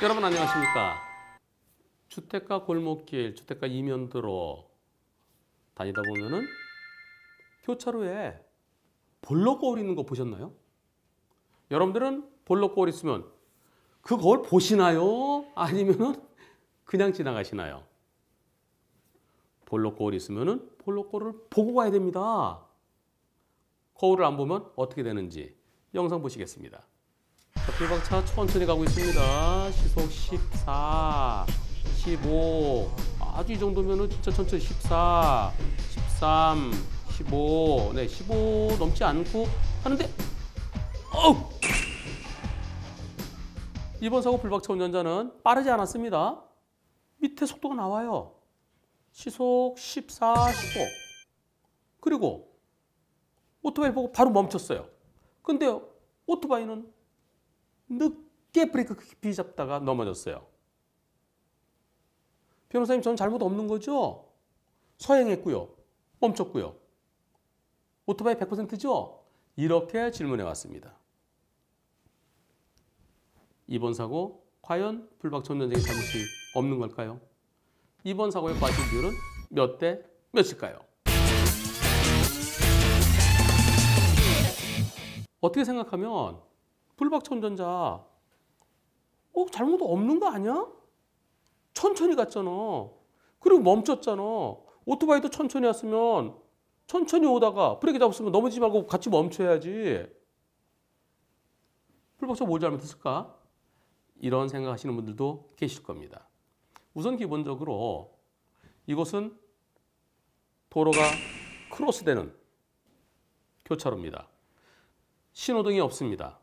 여러분 안녕하십니까? 주택가 골목길, 주택가 이면도로 다니다 보면은 교차로에 볼록 거울 있는 거 보셨나요? 여러분들은 볼록 거울 있으면 그 거울 보시나요? 아니면은 그냥 지나가시나요? 볼록 거울 있으면은 볼록 거울을 보고 가야 됩니다. 거울을 안 보면 어떻게 되는지 영상 보시겠습니다. 자, 불박차 천천히 가고 있습니다. 시속 14, 15, 아주 이 정도면은 진짜 천천히 14, 13, 15, 네, 15 넘지 않고 하는데, 이번 사고 불박차 운전자는 빠르지 않았습니다. 밑에 속도가 나와요. 시속 14, 15. 그리고 오토바이 보고 바로 멈췄어요. 근데 오토바이는 늦게 브레이크 깊이 잡다가 넘어졌어요. 변호사님, 저는 잘못 없는 거죠? 서행했고요. 멈췄고요. 오토바이 100%죠? 이렇게 질문해 왔습니다. 이번 사고 과연 불박차 운전자의 잘못이 없는 걸까요? 이번 사고의 과실 비율은 몇 대 몇일까요? 어떻게 생각하면 불박차 운전자 잘못 없는 거 아니야? 천천히 갔잖아. 그리고 멈췄잖아. 오토바이도 천천히 왔으면 천천히 오다가 브레이크 잡았으면 넘어지지 말고 같이 멈춰야지. 불박차가 뭘 잘못했을까? 이런 생각하시는 분들도 계실 겁니다. 우선 기본적으로 이곳은 도로가 크로스되는 교차로입니다. 신호등이 없습니다.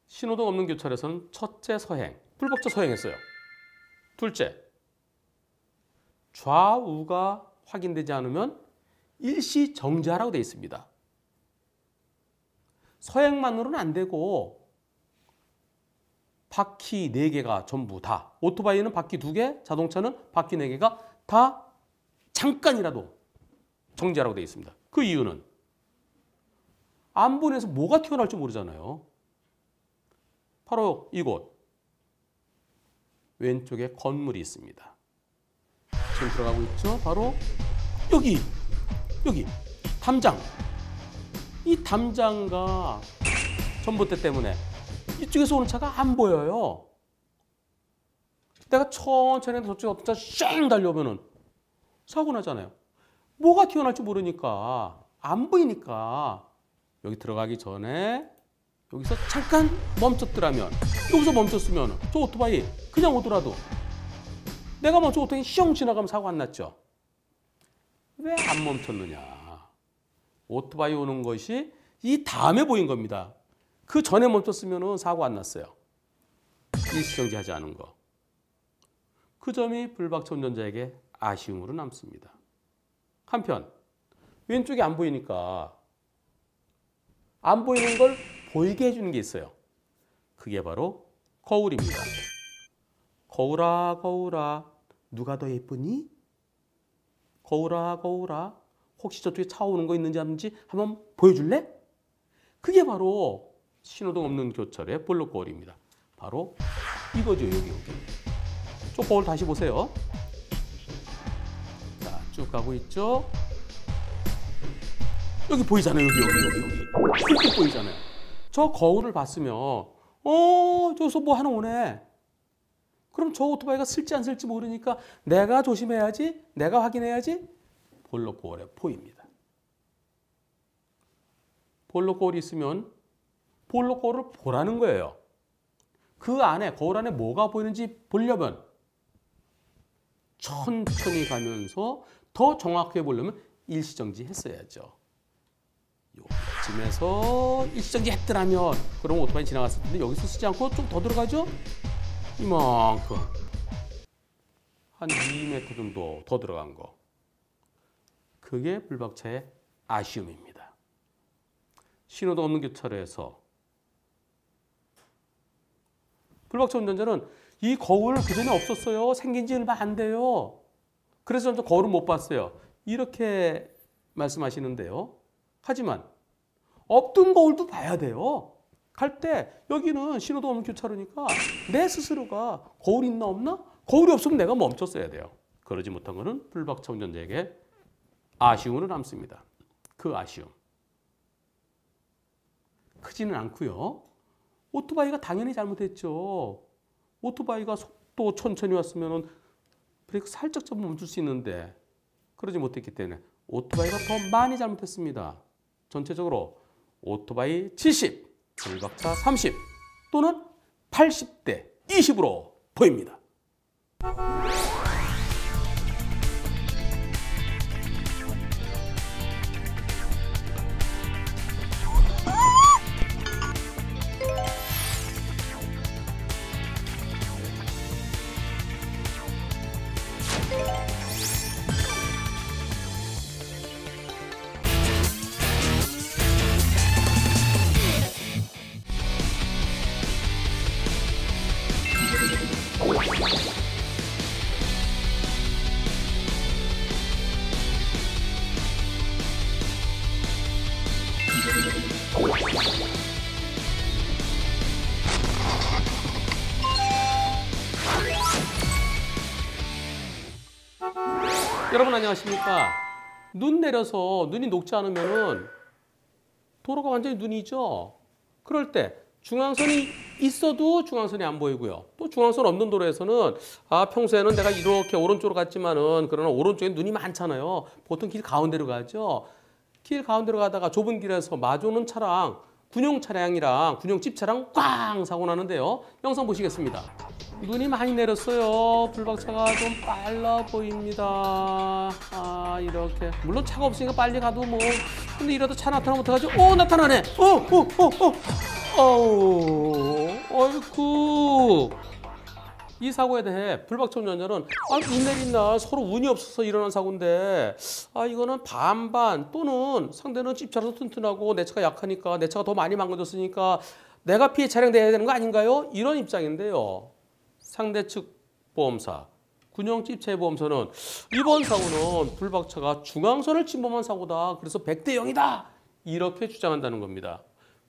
신호등 없는 교차로에서는 첫째 서행, 불박차 서행했어요. 둘째, 좌우가 확인되지 않으면 일시 정지하라고 되어 있습니다. 서행만으로는 안 되고 바퀴 4개가 전부 다, 오토바이는 바퀴 2개, 자동차는 바퀴 4개가 다 잠깐이라도 정지하라고 되어 있습니다. 그 이유는 안 보내서 뭐가 튀어나올지 모르잖아요. 바로 이곳 왼쪽에 건물이 있습니다. 지금 들어가고 있죠. 바로 여기 담장. 이 담장과 전봇대 때문에 이쪽에서 오는 차가 안 보여요. 내가 천천히 저쪽에 어떤 차 쌩 달려오면은 사고 나잖아요. 뭐가 튀어나올지 모르니까, 안 보이니까 여기 들어가기 전에 여기서 잠깐 멈췄더라면, 여기서 멈췄으면 저 오토바이 그냥 오더라도 내가 먼저 오토바이 슝 지나가면 사고 안 났죠. 왜 안 멈췄느냐? 오토바이 오는 것이 이 다음에 보인 겁니다. 그 전에 멈췄으면 사고 안 났어요. 일시정지하지 않은 거. 그 점이 불박차 운전자에게 아쉬움으로 남습니다. 한편 왼쪽이 안 보이니까 안 보이는 걸 보이게 해주는 게 있어요. 그게 바로 거울입니다. 거울아 거울아 누가 더 예쁘니? 거울아 거울아 혹시 저쪽에 차 오는 거 있는지 없는지 한번 보여줄래? 그게 바로 신호등 없는 교차로의 볼록 거울입니다. 바로 이거죠. 여기. 저 거울 다시 보세요. 자, 쭉 가고 있죠. 여기 보이잖아요. 여기. 불빛 보이잖아요. 저 거울을 봤으면 저기서 뭐 하나 오네. 그럼 저 오토바이가 쓸지 안 쓸지 모르니까 내가 조심해야지, 내가 확인해야지. 볼록 거울에 보입니다. 볼록 거울이 있으면 볼록 거울을 보라는 거예요. 그 안에, 거울 안에 뭐가 보이는지 보려면 천천히 가면서 더 정확하게 보려면 일시정지 했어야죠. 요쯤에서 일시정지 했더라면 그럼 오토바이 지나갔을 텐데 여기서 쓰지 않고 좀 더 들어가죠? 이만큼. 한 2m 정도 더 들어간 거. 그게 불박차의 아쉬움입니다. 신호등 없는 교차로에서 불박차 운전자는 이 거울 그전에 없었어요. 생긴 지 얼마 안 돼요. 그래서 저 거울을 못 봤어요. 이렇게 말씀하시는데요. 하지만 없던 거울도 봐야 돼요. 갈 때 여기는 신호도 없는 교차로니까 내 스스로가 거울이 있나 없나? 거울이 없으면 내가 멈췄어야 돼요. 그러지 못한 것은 불박차 운전자에게 아쉬움으로 남습니다. 그 아쉬움. 크지는 않고요. 오토바이가 당연히 잘못했죠. 오토바이가 속도 천천히 왔으면 브레이크 살짝 잡으면 멈출 수 있는데 그러지 못했기 때문에 오토바이가 더 많이 잘못했습니다. 전체적으로 오토바이 70, 불박차 30 또는 80대 20으로 보입니다. 여러분 안녕하십니까? 눈 내려서 눈이 녹지 않으면은 도로가 완전히 눈이죠. 그럴 때 중앙선이 있어도 중앙선이 안 보이고요. 또 중앙선 없는 도로에서는 평소에는 내가 이렇게 오른쪽으로 갔지만은 그러나 오른쪽에 눈이 많잖아요. 보통 길 가운데로 가죠. 길 가운데로 가다가 좁은 길에서 마주오는 차랑 군용 차량이랑 군용 집차랑 꽝 사고 나는데요. 영상 보시겠습니다. 눈이 많이 내렸어요. 불박차가 좀 빨라 보입니다. 이렇게. 물론 차가 없으니까 빨리 가도 뭐. 근데 이러다 차 나타나면 어떡하죠? 나타나네. 어이쿠. 이 사고에 대해 불박차 운전자는 눈 내린 날 서로 운이 없어서 일어난 사고인데 이거는 반반 또는 상대는 집차라서 튼튼하고 내 차가 약하니까 내 차가 더 많이 망가졌으니까 내가 피해 차량돼야 되는 거 아닌가요? 이런 입장인데요. 상대 측 보험사, 군용 집차의 보험사는 이번 사고는 불박차가 중앙선을 침범한 사고다. 그래서 100대 0이다. 이렇게 주장한다는 겁니다.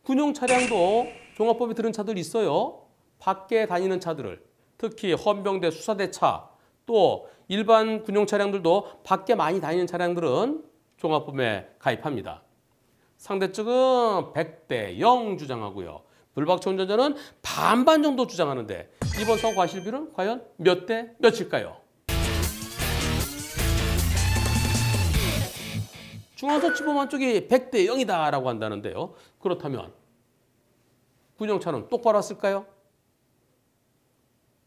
군용 차량도 종합법에 들은 차들이 있어요. 밖에 다니는 차들을. 특히 헌병대 수사대차 또 일반 군용 차량들도 밖에 많이 다니는 차량들은 종합법에 가입합니다. 상대 측은 100대 0 주장하고요. 불박차 운전자는 반반 정도 주장하는데 이번 사고 과실비는 과연 몇 대 몇일까요? 중앙선 침범한 쪽이 100대 0이다 라고 한다는데요. 그렇다면 군용차는 똑바로 왔을까요?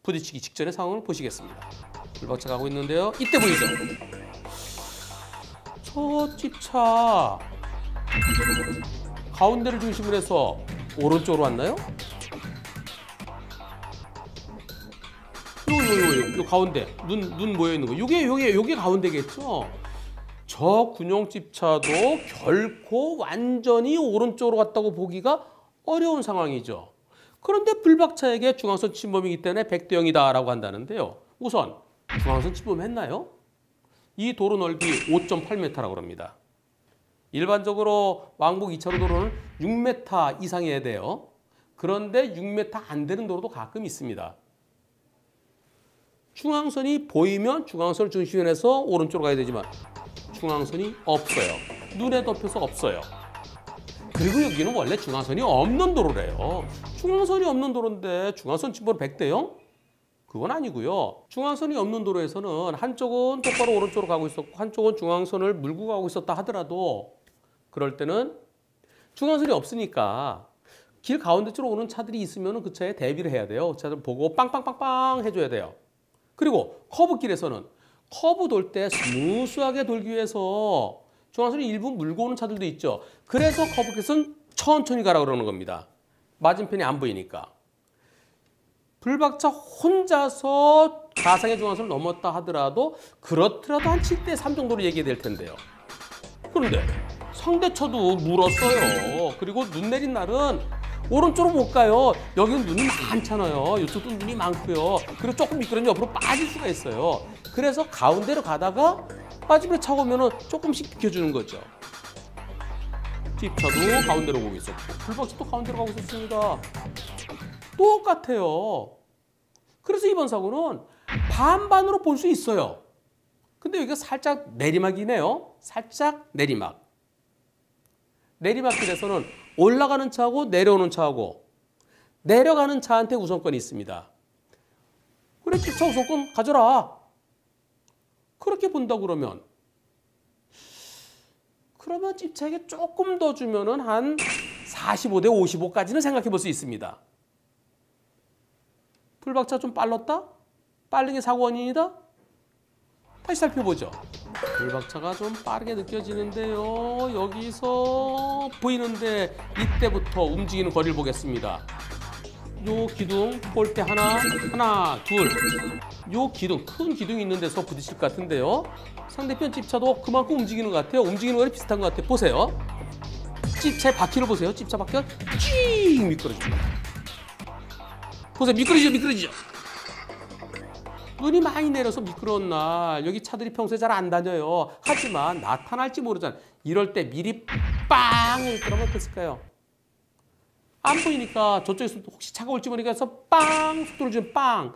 부딪히기 직전의 상황을 보시겠습니다. 불박차 가고 있는데요. 이때 보이죠? 저 집차 가운데를 중심으로 해서 오른쪽으로 왔나요? 요 가운데 눈 모여 있는 거. 요게 가운데겠죠? 저 군용 집차도 결코 완전히 오른쪽으로 갔다고 보기가 어려운 상황이죠. 그런데 불박차에게 중앙선 침범이기 때문에 100대 0이다라고 한다는데요. 우선 중앙선 침범했나요? 이 도로 넓이 5.8m라고 합니다. 일반적으로 왕복 2차로 도로는 6m 이상이어야 돼요. 그런데 6m 안 되는 도로도 가끔 있습니다. 중앙선이 보이면 중앙선을 중심으로 해서 오른쪽으로 가야 되지만 중앙선이 없어요. 눈에 덮여서 없어요. 그리고 여기는 원래 중앙선이 없는 도로래요. 중앙선이 없는 도로인데 중앙선 침범 100대 0? 그건 아니고요. 중앙선이 없는 도로에서는 한쪽은 똑바로 오른쪽으로 가고 있었고 한쪽은 중앙선을 물고 가고 있었다 하더라도 그럴 때는 중앙선이 없으니까 길 가운데 쪽으로 오는 차들이 있으면 그 차에 대비를 해야 돼요. 차들 보고 빵빵빵빵 해줘야 돼요. 그리고 커브길에서는 커브 돌 때 스무스하게 돌기 위해서 중앙선이 일부 물고 오는 차들도 있죠. 그래서 커브길에서는 천천히 가라 그러는 겁니다. 맞은편이 안 보이니까. 불박차 혼자서 가상의 중앙선을 넘었다 하더라도 그렇더라도 한 7대 3 정도로 얘기해야 될 텐데요. 그런데 상대차도 물었어요. 그리고 눈 내린 날은 오른쪽으로 못 가요. 여기는 눈이 많잖아요. 이쪽도 눈이 많고요. 그리고 조금 미끄러면 옆으로 빠질 수가 있어요. 그래서 가운데로 가다가 빠지면 차가 오면 조금씩 비켜주는 거죠. 찝차도 가운데로 가고 있었고 불박차도 가운데로 가고 있었습니다. 똑같아요. 그래서 이번 사고는 반반으로 볼 수 있어요. 근데 여기가 살짝 내리막이네요. 살짝 내리막. 내리막길에서는 올라가는 차하고 내려오는 차하고 내려가는 차한테 우선권이 있습니다. 그래, 찝차 우선권 가져라. 그렇게 본다 그러면 찝차에게 조금 더 주면은 한 45대 55까지는 생각해 볼 수 있습니다. 불박차 좀 빨랐다? 빠른 게 사고 원인이다? 다시 살펴보죠. 불박차가 좀 빠르게 느껴지는데요. 여기서 보이는데 이때부터 움직이는 거리를 보겠습니다. 요 기둥 볼 때 하나, 둘. 요 기둥, 큰 기둥이 있는 데서 부딪힐 것 같은데요. 상대편 찝차도 그만큼 움직이는 것 같아요. 움직이는 거리 비슷한 것 같아요. 보세요. 찝차의 바퀴를 보세요. 찝차 바퀴가 쭉 미끄러집니다. 보세요. 미끄러지죠. 눈이 많이 내려서 미끄러운 날 여기 차들이 평소에 잘 안 다녀요. 하지만 나타날지 모르잖아요. 이럴 때 미리 빵! 그러면 어땠을까요? 안 보이니까 저쪽에서 혹시 차가 올지 모르니까 해서 빵! 속도를 주면 빵!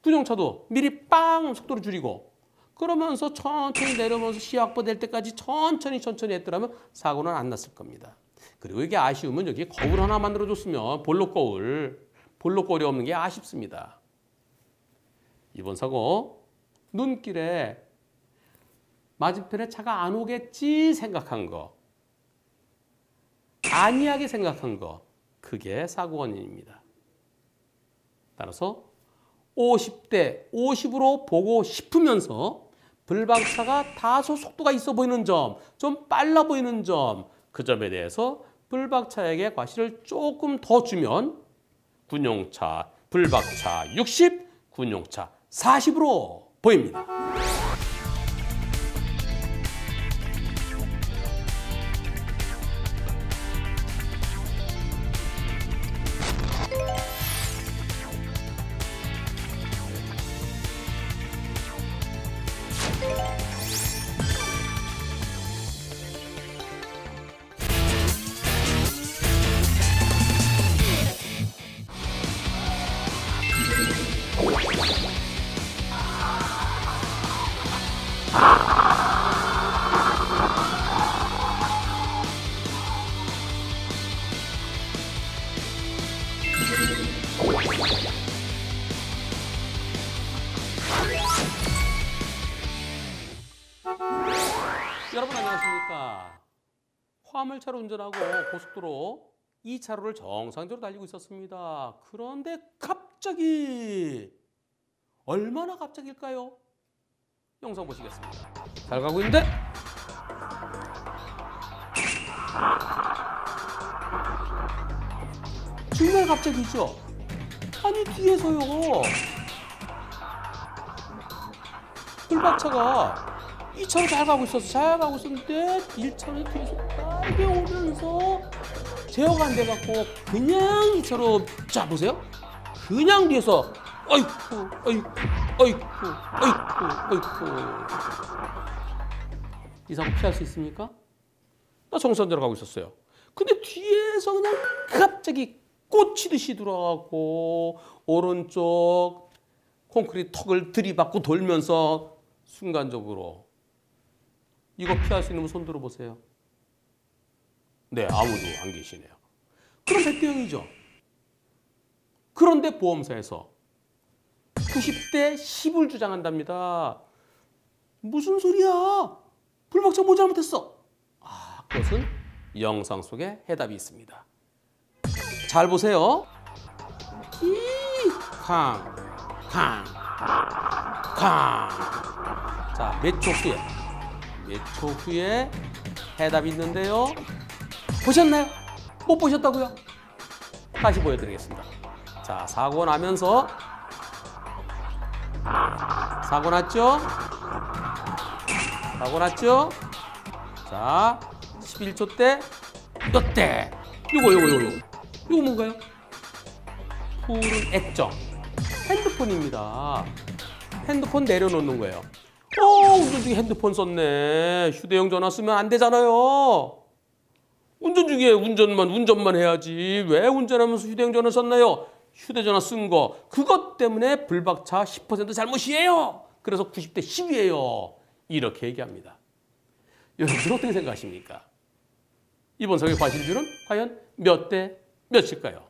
군용차도 미리 빵! 속도를 줄이고 그러면서 천천히 내려오면서 시야 확보될 때까지 천천히 했더라면 사고는 안 났을 겁니다. 그리고 이게 아쉬우면 여기 거울 하나 만들어줬으면 볼록거울이 없는 게 아쉽습니다. 이번 사고 눈길에 맞은편에 차가 안 오겠지 생각한 거, 안이하게 생각한 거, 그게 사고 원인입니다. 따라서 50대 50으로 보고 싶으면서 불박차가 다소 속도가 있어 보이는 점, 좀 빨라 보이는 점, 그 점에 대해서 불박차에게 과실을 조금 더 주면 군용차, 불박차 60, 군용차 40으로 보입니다. 여러분 안녕하십니까. 화물차로 운전하고 고속도로 2차로를 정상적으로 달리고 있었습니다. 그런데 갑자기, 얼마나 갑자기일까요? 영상 보시겠습니다. 잘 가고 있는데 정말 갑자기죠. 아니 뒤에서요, 불박차가 2차로 잘 가고 있었는데 1차로 뒤에서 빨리 오면서 제어가 안 돼갖고 그냥 2차로, 자 보세요, 그냥 뒤에서 어이쿠 이 사고 피할 수 있습니까? 나 정선대로 가고 있었어요. 근데 뒤에서 그냥 갑자기 꽂히듯이 들어가고 오른쪽 콘크리트 턱을 들이받고 돌면서 순간적으로, 이거 피할 수 있는 분 손 들어보세요. 네, 아무도 안 계시네요. 그럼 100대 0이죠. 그런데 보험사에서 90대 10을 주장한답니다. 무슨 소리야? 불박차 뭐 잘못했어? 그것은 영상 속에 해답이 있습니다. 잘 보세요. 강. 자, 몇 초 후에 해답이 있는데요. 보셨나요? 못 보셨다고요? 다시 보여드리겠습니다. 자, 사고 나면서, 사고 났죠? 자, 11초 때, 이때 요거 뭔가요? 푸른 액정, 핸드폰입니다. 핸드폰 내려놓는 거예요. 운전중에 핸드폰 썼네. 휴대용 전화 쓰면 안 되잖아요. 중에 운전만 해야지 왜 운전하면서 휴대전화 썼나요? 휴대전화 쓴 거 그것 때문에 불박차 10% 잘못이에요. 그래서 90대 10이에요. 이렇게 얘기합니다. 여러분들 어떻게 생각하십니까? 이번 사고의 과실비율은 과연 몇 대 몇일까요?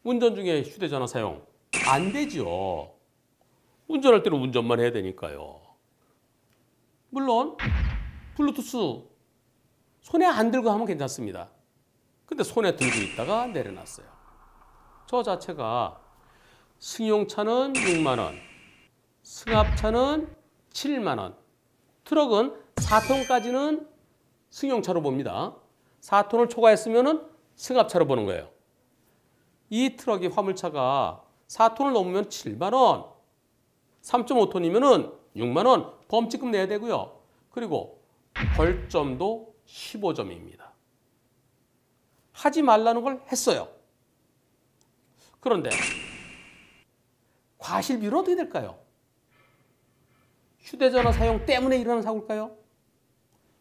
운전 중에 휴대전화 사용 안 되죠. 운전할 때는 운전만 해야 되니까요. 물론 블루투스 손에 안 들고 하면 괜찮습니다. 근데 손에 들고 있다가 내려놨어요. 저 자체가 승용차는 6만 원, 승합차는 7만 원, 트럭은 4톤까지는 승용차로 봅니다. 4톤을 초과했으면 승합차로 보는 거예요. 이 트럭이 화물차가 4톤을 넘으면 7만 원, 3.5톤이면 6만 원 범칙금 내야 되고요. 그리고 벌점도 15점입니다. 하지 말라는 걸 했어요. 그런데 과실비율은 어떻게 될까요? 휴대전화 사용 때문에 일어나는 사고일까요?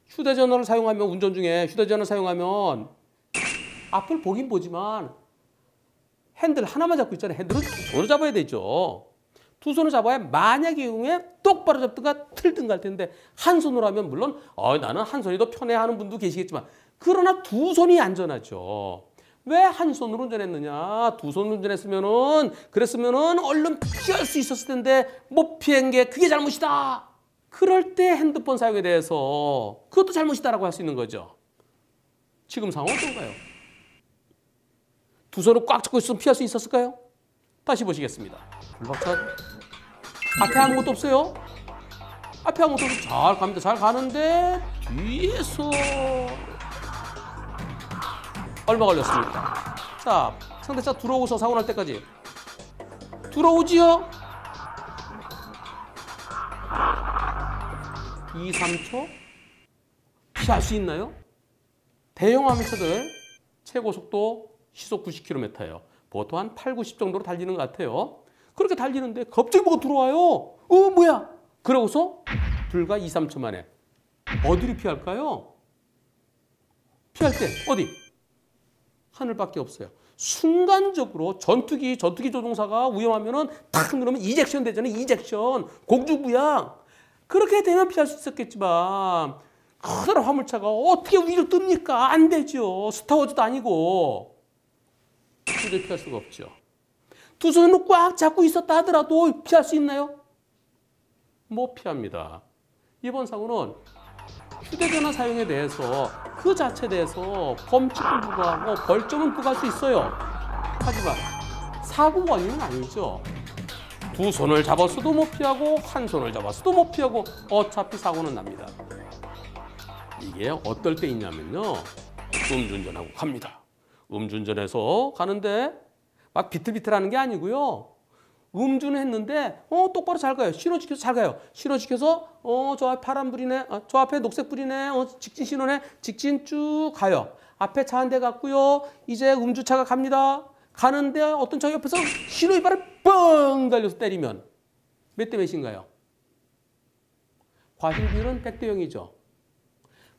휴대전화를 사용하면 운전 중에 휴대전화 사용하면 앞을 보긴 보지만 핸들 하나만 잡고 있잖아요. 핸들은 두 손으로 잡아야 되죠. 두 손으로 잡아야 만약의 경우에 똑바로 잡든가 틀든가 할 텐데 한 손으로 하면 물론 나는 한 손이 더 편해하는 분도 계시겠지만 그러나 두 손이 안전하죠. 왜 한 손으로 운전했느냐? 두 손으로 그랬으면은 얼른 피할 수 있었을 텐데 못 피한 게 그게 잘못이다. 그럴 때 핸드폰 사용에 대해서 그것도 잘못이다라고 할 수 있는 거죠. 지금 상황은 어떤가요? 두 손을 꽉 잡고 있으면 피할 수 있었을까요? 다시 보시겠습니다. 불박차 앞에 아무것도 없어요. 앞에 아무것도 없어요. 잘 갑니다. 잘 가는데 뒤에서 얼마 걸렸습니까? 자, 상대차 들어오고서 사고 날 때까지 들어오지요? 2, 3초? 피할 수 있나요? 대형 화물차들 최고 속도 시속 90km예요. 보통 한 8, 90 정도로 달리는 것 같아요. 그렇게 달리는데 갑자기 뭐가 들어와요. 뭐야? 그러고서 불과 2, 3초 만에 어디를 피할까요? 피할 때 어디? 하늘밖에 없어요. 순간적으로 전투기 조종사가 위험하면은 탁 누르면 이젝션 되잖아요. 이젝션. 공중부양. 그렇게 되면 피할 수 있었겠지만 커다란 화물차가 어떻게 위로 뜹니까? 안 되죠. 스타워즈도 아니고. 도저히 피할 수가 없죠. 두 손으로 꽉 잡고 있었다 하더라도 피할 수 있나요? 못 피합니다. 이번 사고는 휴대전화 사용에 대해서 그 자체에 대해서 범칙금 부과하고 벌점은 부과할 수 있어요. 하지만 사고 원인은 아니죠. 두 손을 잡았어도 못 피하고 한 손을 잡았어도 못 피하고 어차피 사고는 납니다. 이게 어떨 때 있냐면요. 음주운전하고 갑니다. 음주운전해서 가는데 막 비틀비틀하는 게 아니고요. 음주는 했는데 똑바로 잘 가요. 신호 지켜서 잘 가요. 신호 지켜서 저 앞에 파란불이네. 저 앞에 녹색불이네. 직진 신호네. 직진 쭉 가요. 앞에 차 한 대 갔고요. 이제 음주차가 갑니다. 가는데 어떤 차 옆에서 신호 위반을 뻥 달려서 때리면 몇 대 몇인가요? 과실비율은 100대 0이죠.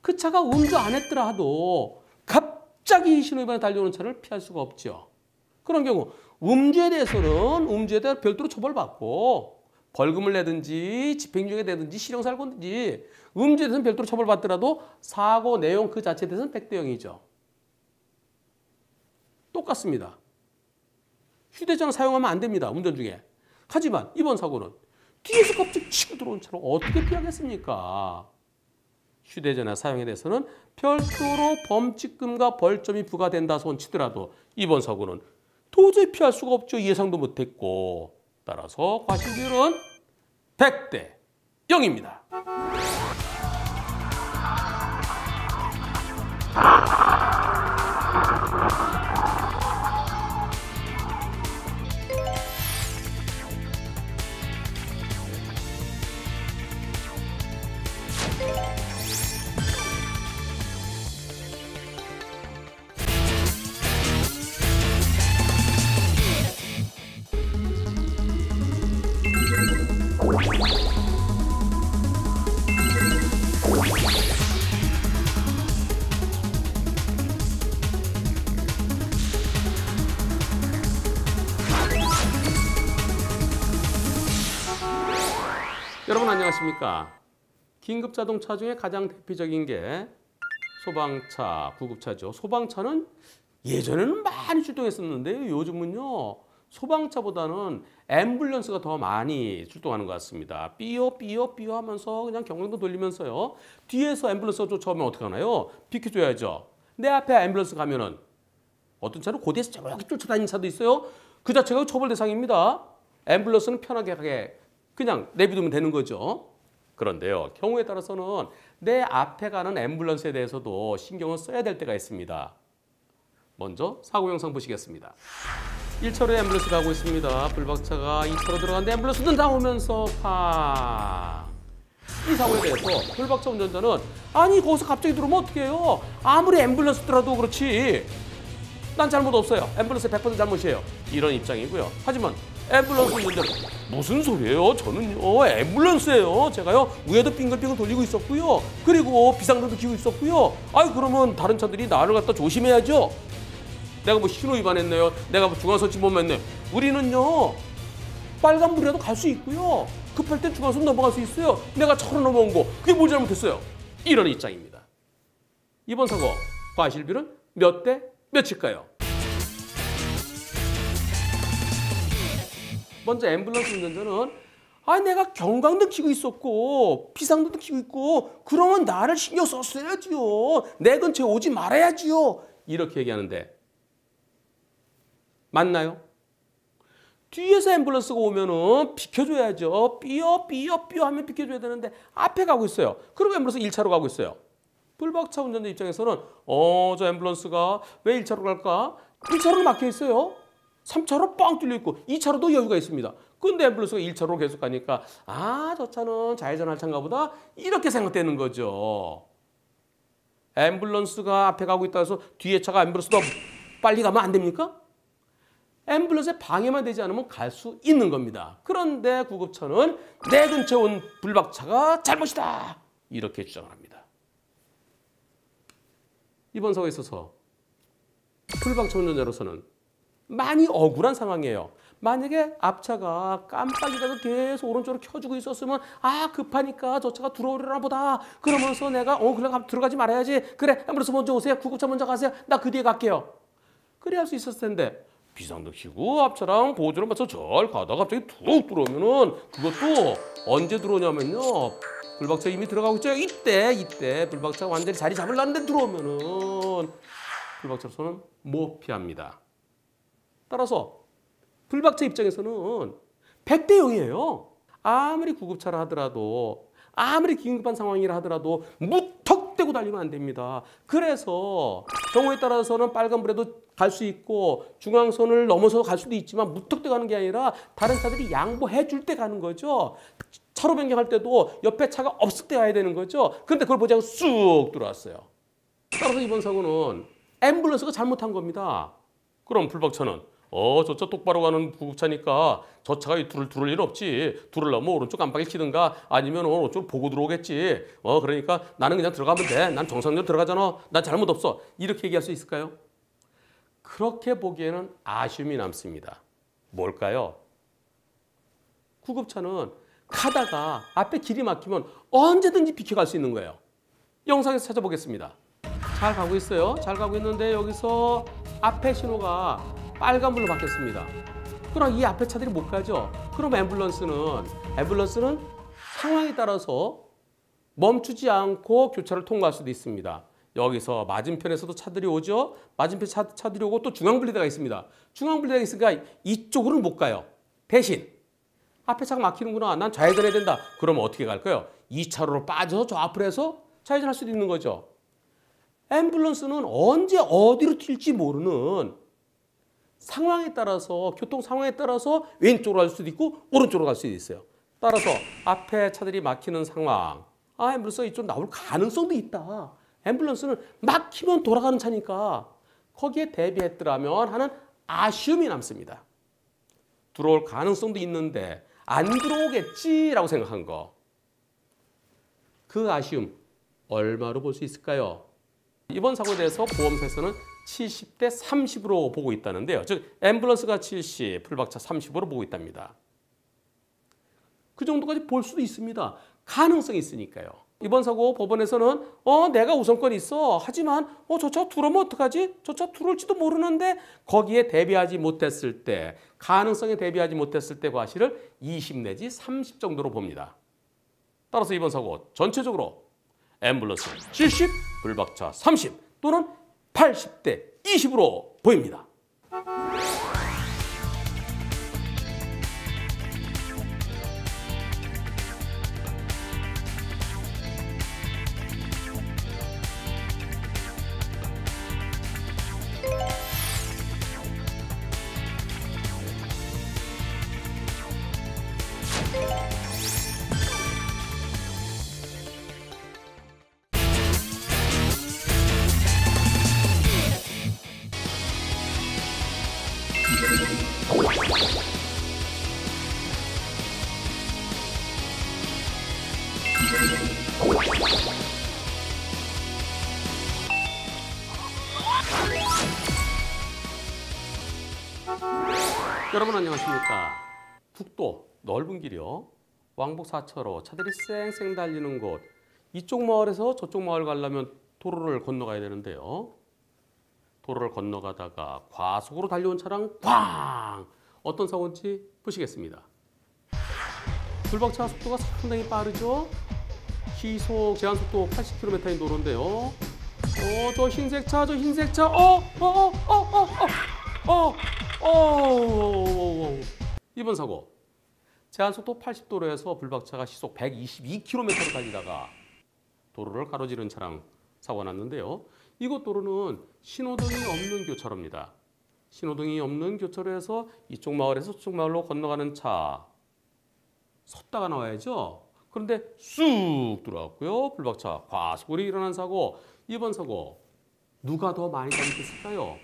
그 차가 음주 안 했더라 하도 갑자기 신호 위반에 달려오는 차를 피할 수가 없죠. 그런 경우 음주에 대해서 별도로 처벌받고 벌금을 내든지 집행유예가 되든지 실형사를 건든지 음주에 대해서는 별도로 처벌받더라도 사고 내용 그 자체에 대해서는 100대 0이죠. 똑같습니다. 휴대전화 사용하면 안 됩니다. 운전 중에. 하지만 이번 사고는 뒤에서 갑자기 치고 들어온 차를 어떻게 피하겠습니까? 휴대전화 사용에 대해서는 별도로 범칙금과 벌점이 부과된다 손 치더라도 이번 사고는 도저히 피할 수가 없죠. 예상도 못했고. 따라서 과실비율은 100대 0입니다. 아시겠습니까? 긴급자동차 중에 가장 대표적인 게 소방차, 구급차죠. 소방차는 예전에는 많이 출동했었는데요. 요즘은요. 소방차보다는 앰뷸런스가 더 많이 출동하는 것 같습니다. 삐요 삐요 삐요 하면서 그냥 경광등 돌리면서요. 뒤에서 앰뷸런스가 쫓아오면 어떻게 하나요? 비켜줘야죠. 내 앞에 앰뷸런스 가면은 어떤 차는 고대에서 저렇게 쫓아다니는 차도 있어요. 그 자체가 처벌 대상입니다. 앰뷸런스는 편하게 가게 그냥 내비두면 되는 거죠. 그런데요. 경우에 따라서는 내 앞에 가는 앰뷸런스에 대해서도 신경을 써야 될 때가 있습니다. 먼저 사고 영상 보시겠습니다. 1차로에 앰뷸런스 가고 있습니다. 불박차가 2차로 들어가는데 앰뷸런스는 나오면서 팍! 이 사고에 대해서 불박차 운전자는 아니 거기서 갑자기 들어오면 어떡해요? 아무리 앰뷸런스더라도 그렇지. 난 잘못 없어요. 앰뷸런스 100% 잘못이에요. 이런 입장이고요. 하지만 앰뷸런스 운전자는 무슨 소리예요? 저는요 앰뷸런스예요. 제가요 위에도 빙글빙글 돌리고 있었고요. 그리고 비상등도 켜고 있었고요. 아유 그러면 다른 차들이 나를 갖다 조심해야죠. 내가 뭐 신호 위반했네요. 내가 뭐 중앙선 침범했네. 우리는요 빨간불이라도 갈 수 있고요. 급할 땐 중앙선 넘어갈 수 있어요. 내가 차로 넘어온 거 그게 뭘 잘못했어요? 이런 입장입니다. 이번 사고 과실비는 몇 대 몇일까요? 먼저 앰뷸런스 운전자는 아 내가 경광등 켜고 있었고 비상등도 켜고 있고 그러면 나를 신경 썼어야지요. 내 근처에 오지 말아야지요. 이렇게 얘기하는데 맞나요? 뒤에서 앰뷸런스가 오면은 비켜줘야죠. 삐요 삐요 삐요 하면 비켜줘야 되는데 앞에 가고 있어요. 그리고 앰뷸런스 1차로 가고 있어요. 불박차 운전자 입장에서는 저 앰뷸런스가 왜 1차로 갈까? 1차로는 막혀 있어요. 3차로 뻥 뚫려 있고 2차로도 여유가 있습니다. 근데 앰뷸런스가 1차로로 계속 가니까 아, 저 차는 좌회전 할 차인가 보다 이렇게 생각되는 거죠. 앰뷸런스가 앞에 가고 있다 해서 뒤에 차가 앰뷸런스도 빨리 가면 안 됩니까? 앰뷸런스에 방해만 되지 않으면 갈 수 있는 겁니다. 그런데 구급차는 내 근처에 온 불박차가 잘못이다. 이렇게 주장을 합니다. 이번 사고에 있어서 불박차 운전자로서는 많이 억울한 상황이에요. 만약에 앞차가 깜빡이라도 계속 오른쪽으로 켜주고 있었으면 아 급하니까 저 차가 들어오려나 보다. 그러면서 내가 그냥 들어가지 말아야지. 그래 앰뷸런스 먼저 오세요. 구급차 먼저 가세요. 나 그 뒤에 갈게요. 그래야 할 수 있었을 텐데 비상등 켜고 앞차랑 보조를 맞춰 절 가다가 갑자기 툭 들어오면은 그것도 언제 들어오냐면요. 불박차 이미 들어가고 있죠. 이때 불박차가 완전히 자리 잡으려는데 들어오면은 불박차로서는 못 피합니다. 따라서 불박차 입장에서는 100대 0이에요. 아무리 구급차라 하더라도 아무리 긴급한 상황이라 하더라도 무턱대고 달리면 안 됩니다. 그래서 경우에 따라서는 빨간불에도 갈 수 있고 중앙선을 넘어서 갈 수도 있지만 무턱대고 가는 게 아니라 다른 차들이 양보해 줄 때 가는 거죠. 차로 변경할 때도 옆에 차가 없을 때 가야 되는 거죠. 그런데 그걸 보지 않고 쑥 들어왔어요. 따라서 이번 사고는 앰뷸런스가 잘못한 겁니다. 그럼 불박차는 저 차 똑바로 가는 구급차니까 저 차가 두를 일 없지. 두르려면 오른쪽 깜빡이 켜든가 아니면 오른쪽 보고 들어오겠지. 그러니까 나는 그냥 들어가면 돼. 난 정상적으로 들어가잖아. 난 잘못 없어. 이렇게 얘기할 수 있을까요? 그렇게 보기에는 아쉬움이 남습니다. 뭘까요? 구급차는 가다가 앞에 길이 막히면 언제든지 비켜갈 수 있는 거예요. 영상에서 찾아보겠습니다. 잘 가고 있어요. 잘 가고 있는데 여기서 앞에 신호가 빨간불로 바뀌었습니다. 그럼 이 앞에 차들이 못 가죠. 그럼 앰뷸런스는 상황에 따라서 멈추지 않고 교차를 통과할 수도 있습니다. 여기서 맞은편에서도 차들이 오죠. 맞은편 차들이 오고 또 중앙분리대가 있습니다. 중앙분리대가 있으니까 이쪽으로는 못 가요. 대신 앞에 차가 막히는구나. 난 좌회전해야 된다. 그러면 어떻게 갈까요? 2차로로 빠져서 저 앞으로 해서 좌회전할 수도 있는 거죠. 앰뷸런스는 언제 어디로 튈지 모르는 상황에 따라서 교통 상황에 따라서 왼쪽으로 갈 수도 있고 오른쪽으로 갈 수도 있어요. 따라서 앞에 차들이 막히는 상황. 앰뷸런스가 이쪽 나올 가능성도 있다. 앰뷸런스는 막히면 돌아가는 차니까 거기에 대비했더라면 하는 아쉬움이 남습니다. 들어올 가능성도 있는데 안 들어오겠지라고 생각한 거. 그 아쉬움 얼마로 볼 수 있을까요? 이번 사고에 대해서 보험사에서는 70대 30으로 보고 있다는데요. 즉 앰뷸런스가 70, 불박차 30으로 보고 있답니다. 그 정도까지 볼 수도 있습니다. 가능성이 있으니까요. 이번 사고 법원에서는 내가 우선권이 있어. 하지만 저 차 들어오면 어떡하지? 저 차 들어올지도 모르는데 거기에 대비하지 못했을 때, 가능성에 대비하지 못했을 때 과실을 20 내지 30 정도로 봅니다. 따라서 이번 사고 전체적으로 앰뷸런스 70, 불박차 30 또는 80대 20으로 보입니다. 여러분 안녕하십니까. 국도 넓은 길이요. 왕복 4차로 차들이 쌩쌩 달리는 곳. 이쪽 마을에서 저쪽 마을 가려면 도로를 건너가야 되는데요. 도로를 건너가다가 과속으로 달려온 차량 꽝! 어떤 사고인지 보시겠습니다. 불박차 속도가 상당히 빠르죠. 시속 제한속도 80km인 도로인데요. 저 흰색 차, 이번 사고 제한속도 80도로에서 불박차가 시속 122km로 달리다가 도로를 가로지른 차량 사고가 났는데요. 이곳 도로는 신호등이 없는 교차로입니다. 신호등이 없는 교차로에서 이쪽 마을에서 저쪽 마을로 건너가는 차 섰다가 나와야죠. 그런데 쑥 들어왔고요. 불박차 과속으로 일어난 사고. 이번 사고 누가 더 많이 잘못했을까요?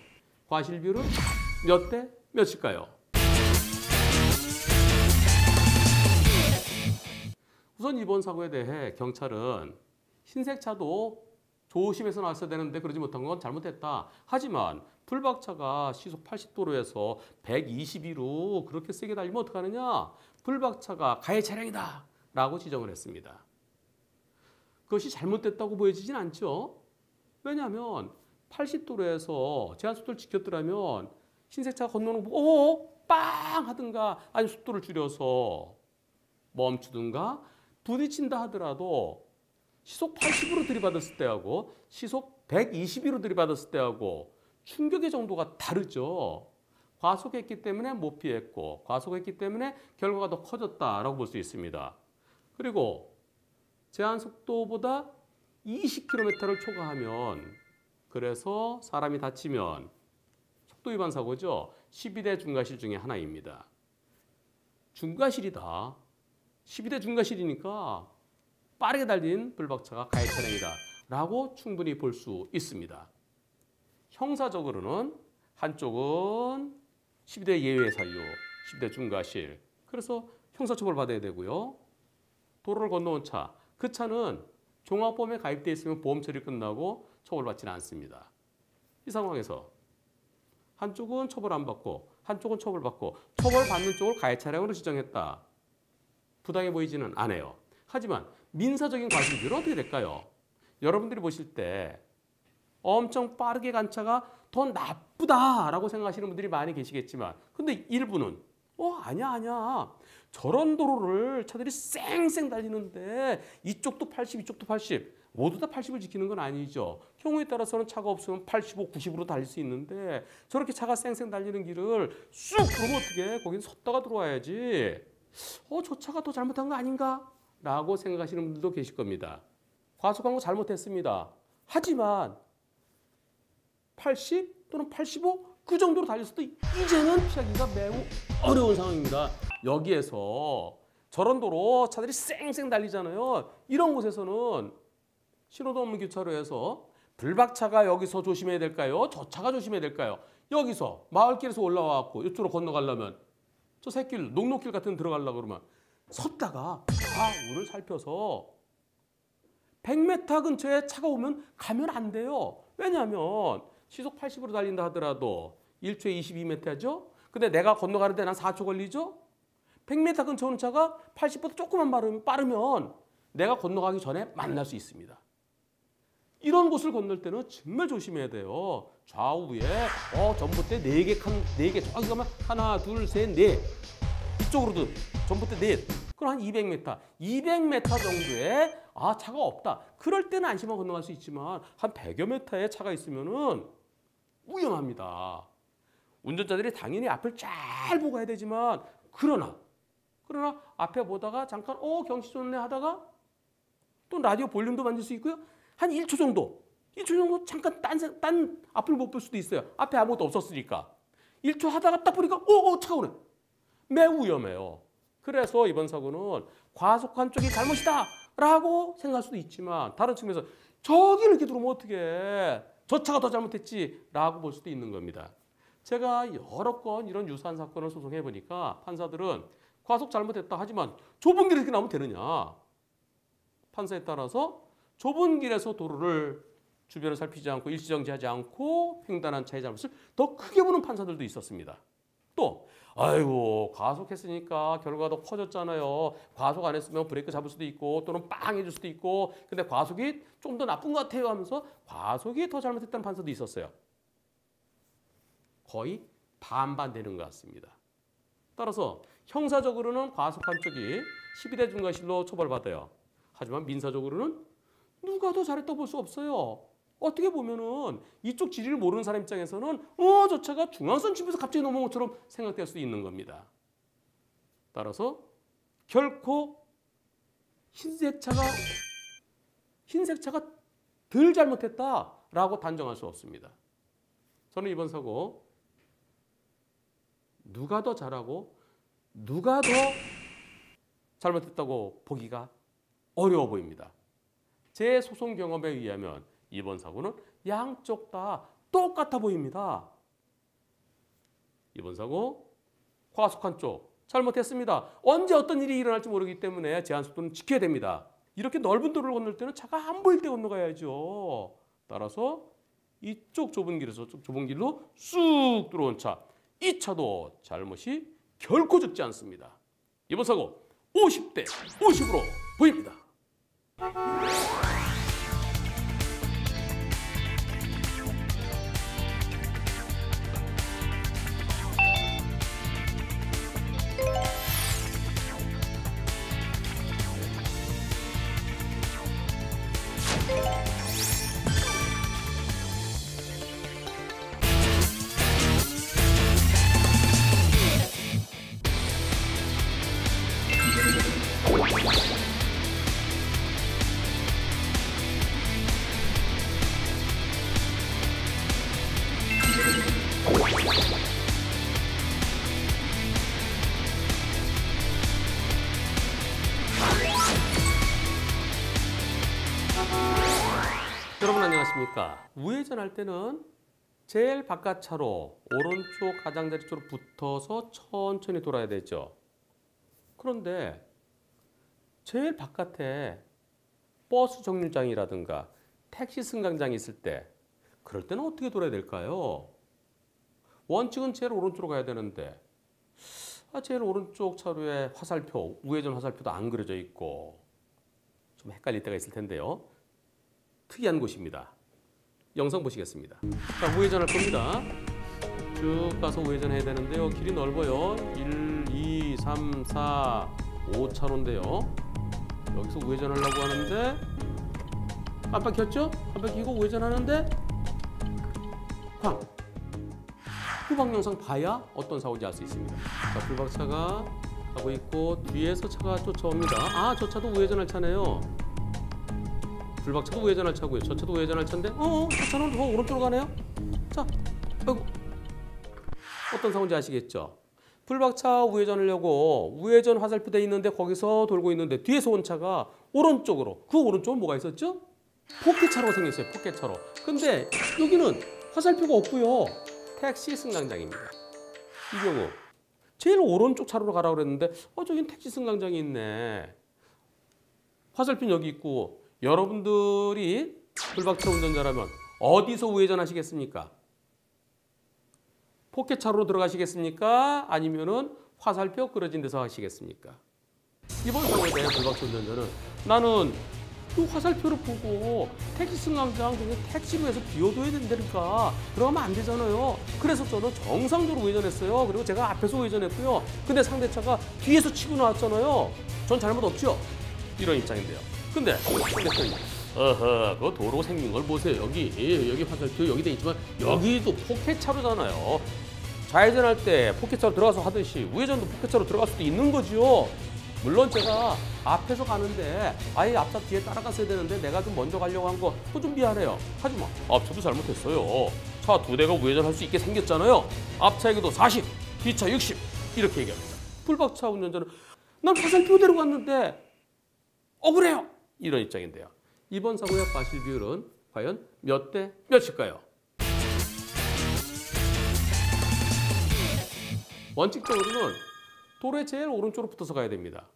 과실 비율은 몇 대 몇일까요? 우선 이번 사고에 대해 경찰은 흰색 차도 조심해서 나왔어야 되는데 그러지 못한 건 잘못했다. 하지만 불박차가 시속 80도로에서 122로 그렇게 세게 달리면 어떡하느냐? 불박차가 가해 차량이다 라고 지정을 했습니다. 그것이 잘못됐다고 보여지진 않죠. 왜냐하면 80도로에서 제한속도를 지켰더라면 흰색차가 건너는 거 보고 빵 하든가 아니 속도를 줄여서 멈추든가 부딪힌다 하더라도 시속 80으로 들이받았을 때하고 시속 122로 들이받았을 때하고 충격의 정도가 다르죠. 과속했기 때문에 못 피했고 과속했기 때문에 결과가 더 커졌다라고 볼 수 있습니다. 그리고 제한속도보다 20km를 초과하면 그래서 사람이 다치면 속도 위반 사고죠. 12대 중과실 중에 하나입니다. 중과실이다. 12대 중과실이니까 빠르게 달린 불박차가 가해 차량이다 라고 충분히 볼 수 있습니다. 형사적으로는 한쪽은 12대 예외 사유, 12대 중과실. 그래서 형사처벌 받아야 되고요. 도로를 건너온 차, 그 차는 종합보험에 가입되어 있으면 보험 처리 끝나고 처벌받지는 않습니다. 이 상황에서 한쪽은 처벌 안 받고 한쪽은 처벌받고 처벌받는 쪽을 가해 차량으로 지정했다. 부당해 보이지는 않아요. 하지만 민사적인 과실 비율은 어떻게 될까요? 여러분들이 보실 때 엄청 빠르게 간 차가 더 나쁘다라고 생각하시는 분들이 많이 계시겠지만 근데 일부는 아니야. 저런 도로를 차들이 쌩쌩 달리는데 이쪽도 80, 이쪽도 80 모두 다 80을 지키는 건 아니죠. 경우에 따라서는 차가 없으면 85, 90으로 달릴 수 있는데 저렇게 차가 쌩쌩 달리는 길을 쑥 그러면 어떻게 거긴 섰다가 들어와야지. 저 차가 더 잘못한 거 아닌가? 라고 생각하시는 분들도 계실 겁니다. 과속한 거 잘못했습니다. 하지만 80 또는 85 그 정도로 달렸어도 이제는 피하기가 매우 어려운 상황입니다. 여기에서 저런 도로 차들이 쌩쌩 달리잖아요. 이런 곳에서는 신호도 없는 교차로에서 불박차가 여기서 조심해야 될까요? 저 차가 조심해야 될까요? 여기서 마을길에서 올라와갖고 이쪽으로 건너가려면 저 새길 녹록길 같은 데 들어가려고 그러면 섰다가 좌우를 살펴서 100m 근처에 차가 오면 가면 안 돼요. 왜냐하면 시속 80으로 달린다 하더라도 1초에 22m죠? 근데 내가 건너가는데 난 4초 걸리죠? 100m 근처 오는 차가 80보다 조금만 빠르면 내가 건너가기 전에 만날 수 있습니다. 이런 곳을 건널 때는 정말 조심해야 돼요. 좌우에 전봇대 4개 저기 가면 하나, 둘, 셋, 넷. 이쪽으로도 전봇대 넷. 그럼 한 200m. 200m 정도에 차가 없다. 그럴 때는 안심하고 건너갈 수 있지만 한 100여 m의 차가 있으면은 위험합니다. 운전자들이 당연히 앞을 잘 보고 가야 되지만 그러나 앞에 보다가 잠깐 경치 좋네 하다가 또 라디오 볼륨도 만질 수 있고요. 한 1초 정도 잠깐 딴 앞을 못 볼 수도 있어요. 앞에 아무것도 없었으니까. 1초 하다가 딱 보니까 차가 오네. 매우 위험해요. 그래서 이번 사고는 과속한 쪽이 잘못이다 라고 생각할 수도 있지만 다른 측면에서 저기를 이렇게 들어오면 어떡해. 저 차가 더 잘못했지 라고 볼 수도 있는 겁니다. 제가 여러 건 이런 유사한 사건을 소송해 보니까 판사들은 과속 잘못했다 하지만 좁은 길에 이렇게 나오면 되느냐. 판사에 따라서 좁은 길에서 도로를 주변을 살피지 않고 일시정지하지 않고 횡단한 차의 잘못을 더 크게 보는 판사들도 있었습니다. 또 아이고 과속했으니까 결과가 더 커졌잖아요. 과속 안 했으면 브레이크 잡을 수도 있고 또는 빵 해줄 수도 있고 근데 과속이 좀 더 나쁜 것 같아요 하면서 과속이 더 잘못했다는 판사도 있었어요. 거의 반반 되는 것 같습니다. 따라서 형사적으로는 과속한 쪽이 12대 중과실로 처벌받아요. 하지만 민사적으로는 누가 더 잘했다고 볼 수 없어요. 어떻게 보면은 이쪽 지리를 모르는 사람 입장에서는 저 차가 중앙선 짚에서 갑자기 넘어온 것처럼 생각될 수 있는 겁니다. 따라서 결코 흰색 차가 덜 잘못했다라고 단정할 수 없습니다. 저는 이번 사고 누가 더 잘하고 누가 더 잘못했다고 보기가 어려워 보입니다. 제 소송 경험에 의하면 이번 사고는 양쪽 다 똑같아 보입니다. 이번 사고 과속한 쪽 잘못했습니다. 언제 어떤 일이 일어날지 모르기 때문에 제한속도는 지켜야 됩니다. 이렇게 넓은 도로를 건널 때는 차가 안 보일 때 건너가야죠. 따라서 이쪽 좁은 길에서 쪽 좁은 길로 쑥 들어온 차, 이 차도 잘못이 결코 적지 않습니다. 이번 사고 50대 50으로 보입니다. 여러분 안녕하십니까? 우회전할 때는 제일 바깥 차로 오른쪽 가장자리 쪽으로 붙어서 천천히 돌아야 되죠. 그런데 제일 바깥에 버스 정류장이라든가 택시 승강장이 있을 때 그럴 때는 어떻게 돌아야 될까요? 원칙은 제일 오른쪽으로 가야 되는데 제일 오른쪽 차로에 화살표, 우회전 화살표도 안 그려져 있고 좀 헷갈릴 때가 있을 텐데요. 특이한 곳입니다. 영상 보시겠습니다. 자, 우회전할 겁니다. 쭉 가서 우회전해야 되는데요. 길이 넓어요. 1, 2, 3, 4, 5차로인데요. 여기서 우회전하려고 하는데 깜빡 켰죠? 깜빡 켜고 우회전하는데 쾅! 후방 영상 봐야 어떤 사고인지 알 수 있습니다. 자, 불박차가 가고 있고 뒤에서 차가 쫓아옵니다. 저 차도 우회전할 차네요. 불박차도 우회전할 차고요. 저 차도 우회전할 차인데 저 차는 더 오른쪽으로 가네요. 자, 아이고. 어떤 상황인지 아시겠죠? 불박차 우회전하려고 우회전 화살표 돼 있는데 거기서 돌고 있는데 뒤에서 온 차가 오른쪽으로. 그 오른쪽은 뭐가 있었죠? 포켓차로가 생겼어요. 포켓차로. 근데 여기는 화살표가 없고요. 택시 승강장입니다. 이 경우 제일 오른쪽 차로로 가라고 그랬는데 저긴 택시 승강장이 있네. 화살표는 여기 있고 여러분들이 불박차 운전자라면 어디서 우회전하시겠습니까? 포켓차로 들어가시겠습니까? 아니면은 화살표 그려진 데서 하시겠습니까? 이번 사고에 대해 불박차 운전자는 나는 그 화살표를 보고 택시 승강장 중에 택시로 해서 비워둬야 된다니까 그러면 안 되잖아요. 그래서 저는 정상적으로 우회전했어요. 그리고 제가 앞에서 우회전했고요. 근데 상대차가 뒤에서 치고 나왔잖아요. 전 잘못 없죠? 이런 입장인데요. 근데 상대편이 어허, 그 도로 생긴 걸 보세요. 여기 화살표 여기 돼 있지만 여기도 포켓차로잖아요. 좌회전할 때 포켓차로 들어가서 하듯이 우회전도 포켓차로 들어갈 수도 있는 거지요. 물론 제가 앞에서 가는데 아예 앞차 뒤에 따라갔어야 되는데 내가 좀 먼저 가려고 한 거 그거 좀 미안해요. 하지만 앞차도 잘못했어요. 차 2대가 우회전할 수 있게 생겼잖아요. 앞차에게도 40, 뒤차 60 이렇게 얘기합니다. 불박차 운전자는 난 화살표대로 갔는데 억울해요. 이런 입장인데요. 이번 사고의 과실 비율은 과연 몇 대 몇일까요? 원칙적으로는 도로의 제일 오른쪽으로 붙어서 가야 됩니다.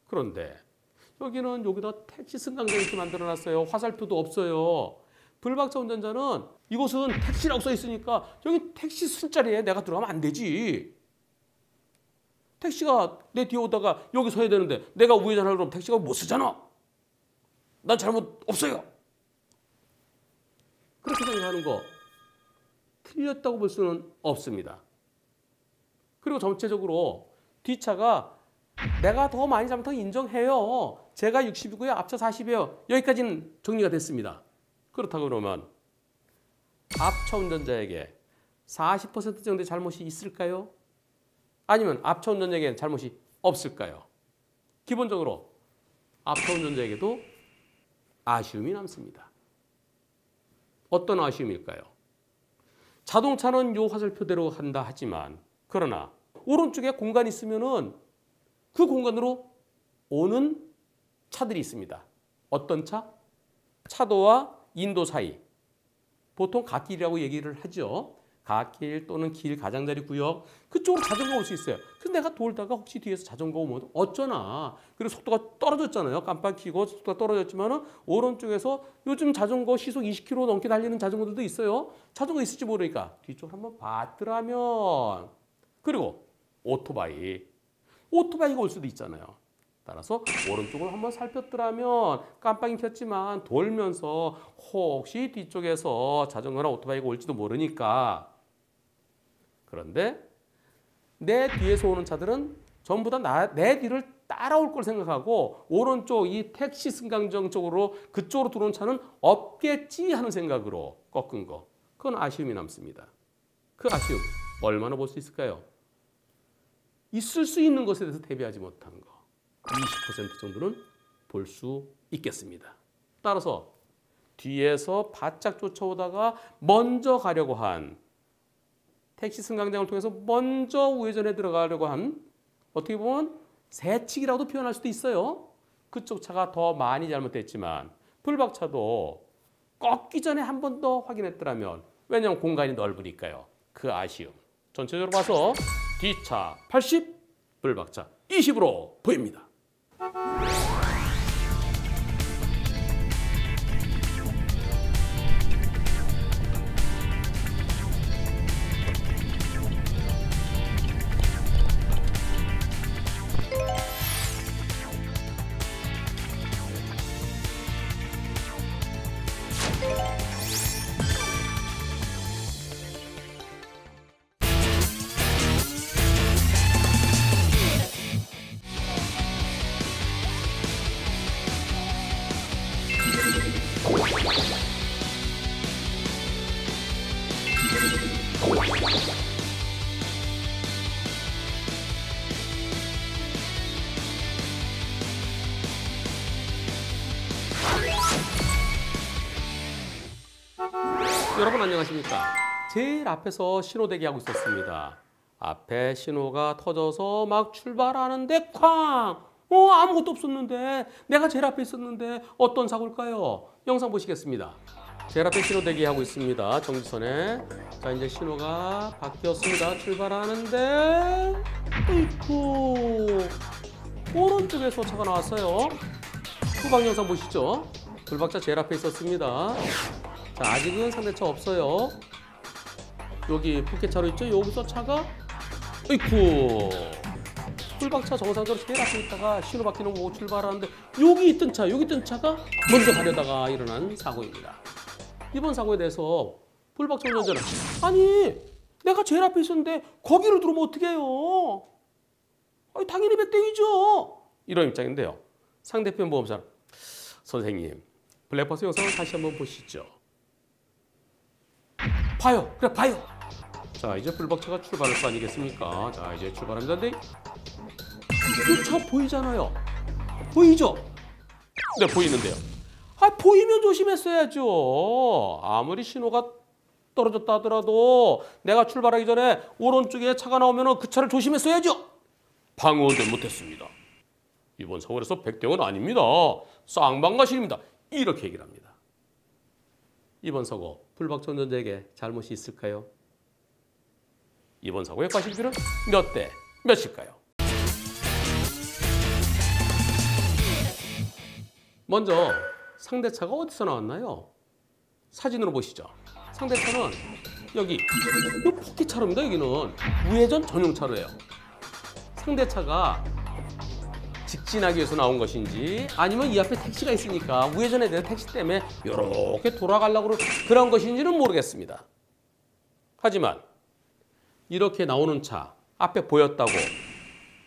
그런데 여기다 택시 승강장 이렇게 만들어놨어요. 화살표도 없어요. 불박차 운전자는 이곳은 택시라고 써 있으니까 여기 택시 순자리에 내가 들어가면 안 되지. 택시가 내 뒤에 오다가 여기 서야 되는데 내가 우회전하려고 그러면 택시가 못 쓰잖아. 난 잘못 없어요. 그렇게 생각하는 거 틀렸다고 볼 수는 없습니다. 그리고 전체적으로 뒷차가 내가 더 많이 잘못한 거 인정해요. 제가 60이고요. 앞차 40이에요. 여기까지는 정리가 됐습니다. 그렇다고 그러면 앞차 운전자에게 40% 정도의 잘못이 있을까요? 아니면 앞차 운전자에게는 잘못이 없을까요? 기본적으로 앞차 운전자에게도 아쉬움이 남습니다. 어떤 아쉬움일까요? 자동차는 요 화살표대로 한다 하지만 그러나 오른쪽에 공간이 있으면은 그 공간으로 오는 차들이 있습니다. 어떤 차? 차도와 인도 사이. 보통 갓길이라고 얘기를 하죠. 갓길 또는 길 가장자리 구역 그쪽으로 자전거가 올 수 있어요. 근데 내가 돌다가 혹시 뒤에서 자전거 오면 어쩌나. 그리고 속도가 떨어졌잖아요. 깜빡 켜고 속도가 떨어졌지만은 오른쪽에서 요즘 자전거 시속 20km 넘게 달리는 자전거들도 있어요. 자전거 있을지 모르니까 뒤쪽 한번 봤더라면. 그리고 오토바이가 올 수도 있잖아요. 따라서 오른쪽을 한번 살폈더라면 깜빡이 켰지만 돌면서 혹시 뒤쪽에서 자전거나 오토바이가 올지도 모르니까. 그런데 내 뒤에서 오는 차들은 전부 다 내 뒤를 따라올 걸 생각하고 오른쪽 이 택시 승강장 쪽으로 그쪽으로 들어온 차는 없겠지 하는 생각으로 꺾은 거. 그건 아쉬움이 남습니다. 그 아쉬움 얼마나 볼 수 있을까요? 있을 수 있는 것에 대해서 대비하지 못한 거 20% 정도는 볼 수 있겠습니다. 따라서 뒤에서 바짝 쫓아오다가 먼저 가려고 한 택시 승강장을 통해서 먼저 우회전에 들어가려고 한 어떻게 보면 새치기라고도 표현할 수도 있어요. 그쪽 차가 더 많이 잘못됐지만 불박차도 꺾기 전에 한 번 더 확인했더라면 왜냐하면 공간이 넓으니까요. 그 아쉬움 전체적으로 봐서 뒷차 80, 불박차 20으로 보입니다. 여러분 안녕하십니까? 제일 앞에서 신호 대기하고 있었습니다. 앞에 신호가 터져서 막 출발하는데 쾅! 아무것도 없었는데 내가 제일 앞에 있었는데 어떤 사고일까요? 영상 보시겠습니다. 제일 앞에 신호 대기하고 있습니다. 정지선에. 자 이제 신호가 바뀌었습니다. 출발하는데 어이쿠 오른쪽에서 차가 나왔어요. 후방 영상 보시죠. 불박차 제일 앞에 있었습니다. 자, 아직은 상대차 없어요. 여기 포켓차로 있죠? 여기서 차가 어이쿠 풀박차 정상적으로 제일 앞에 있다가 신호 바뀌는 거 보고 출발하는데 여기 있던 차가 먼저 가려다가 일어난 사고입니다. 이번 사고에 대해서 풀박차 운전자는 아니 내가 제일 앞에 있었는데 거기를 들어오면 어떻게 해요? 아니, 당연히 100대이죠. 이런 입장인데요. 상대편 보험사는 선생님 블랙박스 영상을 다시 한번 보시죠. 봐요. 그래 봐요. 자 이제 풀박차가 출발할 거 아니겠습니까? 자 이제 출발합니다. 근데 이 차 보이잖아요. 보이죠? 네 보이는데요. 아 보이면 조심했어야죠. 아무리 신호가 떨어졌다 하더라도 내가 출발하기 전에 오른쪽에 차가 나오면 그 차를 조심했어야죠. 방어운전 못했습니다. 이번 사고에서 100대는 아닙니다. 쌍방가실입니다. 이렇게 얘기를 합니다. 이번 사고 풀박차 운전자에게 잘못이 있을까요? 이번 사고의 과실비는 몇 대 몇일까요? 먼저 상대차가 어디서 나왔나요? 사진으로 보시죠. 상대차는 여기 이 포켓차로입니다. 여기는 우회전 전용차로예요. 상대차가 직진하기 위해서 나온 것인지 아니면 이 앞에 택시가 있으니까 우회전에 대한 택시 때문에 이렇게 돌아가려고 그런 것인지는 모르겠습니다. 하지만 이렇게 나오는 차 앞에 보였다고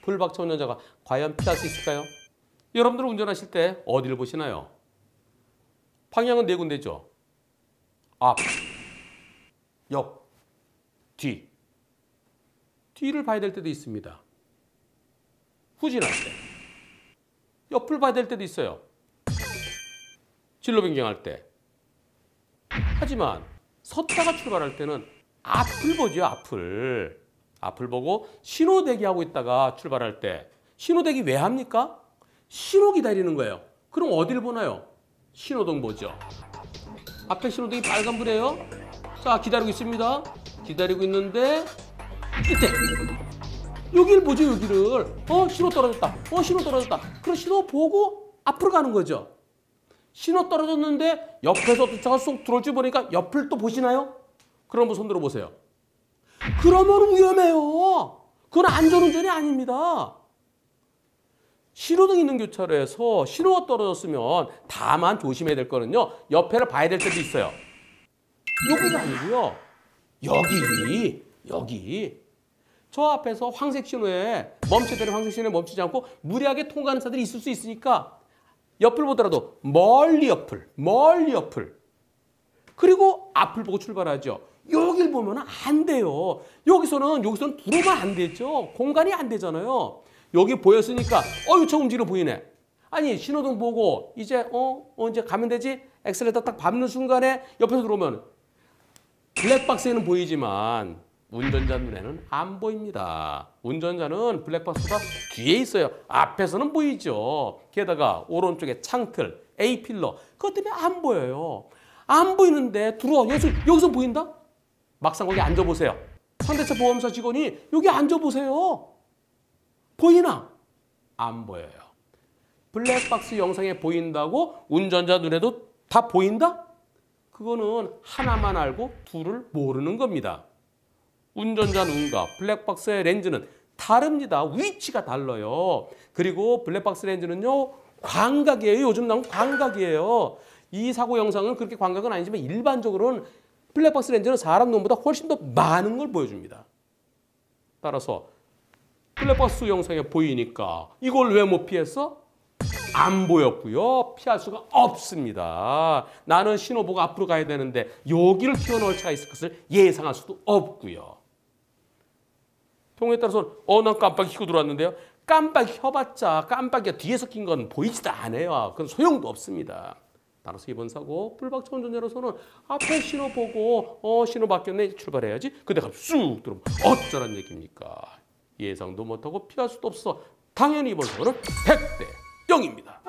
풀박차 운전자가 과연 피할 수 있을까요? 여러분들 운전하실 때 어디를 보시나요? 방향은 네 군데죠. 앞, 옆, 뒤. 뒤를 봐야 될 때도 있습니다. 후진할 때. 옆을 봐야 될 때도 있어요. 진로 변경할 때. 하지만 섰다가 출발할 때는 앞을 보죠. 앞을 보고 신호 대기하고 있다가 출발할 때 신호 대기 왜 합니까? 신호 기다리는 거예요. 그럼 어디를 보나요? 신호등 보죠. 앞에 신호등이 빨간불이에요. 자 기다리고 있습니다. 기다리고 있는데 이때 여기를 보죠. 여기를 신호 떨어졌다. 신호 떨어졌다. 그럼 신호 보고 앞으로 가는 거죠. 신호 떨어졌는데 옆에서 또 차가 쏙 들어올 줄 보니까 옆을 또 보시나요? 그럼 한번 손 들어보세요. 그러면 위험해요. 그건 안전운전이 아닙니다. 신호등 있는 교차로에서 신호가 떨어졌으면 다만 조심해야 될 거는요. 옆에를 봐야 될 때도 있어요. 여기가 아니고요. 여기. 저 앞에서 황색 신호에 멈춰야 되는 황색 신호에 멈추지 않고 무리하게 통과하는 차들이 있을 수 있으니까 옆을 보더라도 멀리 옆을. 그리고 앞을 보고 출발하죠. 여길 보면 안 돼요. 여기서는 들어오면 안 되죠. 공간이 안 되잖아요. 여기 보였으니까 이 차 움직이는 보이네. 아니 신호등 보고 이제 이제 가면 되지. 엑셀레이터 딱 밟는 순간에 옆에서 들어오면 블랙박스에는 보이지만 운전자 눈에는 안 보입니다. 운전자는 블랙박스가 뒤에 있어요. 앞에서는 보이죠. 게다가 오른쪽에 창틀, A필러 그것 때문에 안 보여요. 안 보이는데 들어와. 여기서 보인다? 막상 거기 앉아보세요. 상대차 보험사 직원이 여기 앉아보세요. 보이나? 안 보여요. 블랙박스 영상에 보인다고 운전자 눈에도 다 보인다? 그거는 하나만 알고 둘을 모르는 겁니다. 운전자 눈과 블랙박스의 렌즈는 다릅니다. 위치가 달라요. 그리고 블랙박스 렌즈는요. 광각이에요. 요즘 나온 광각이에요. 이 사고 영상은 그렇게 광각은 아니지만 일반적으로는 블랙박스 렌즈는 사람 눈보다 훨씬 더 많은 걸 보여줍니다. 따라서 블랙박스 영상에 보이니까 이걸 왜 못 피했어? 안 보였고요. 피할 수가 없습니다. 나는 신호 보고 앞으로 가야 되는데 여기를 튀어나올 차가 있을 것을 예상할 수도 없고요. 경우에 따라서는 난 깜빡이 켜고 들어왔는데요. 깜빡이 켜봤자 깜빡이가 뒤에서 낀 건 보이지도 않아요. 그건 소용도 없습니다. 따라서 이번 사고 풀박차 운전자로서는 앞에 신호 보고 신호 바뀌었네 출발해야지. 근데 갑자기 쑥 들어오면 어쩌란 얘기입니까? 예상도 못하고 피할 수도 없어. 당연히 이번 사고는 100대 0입니다.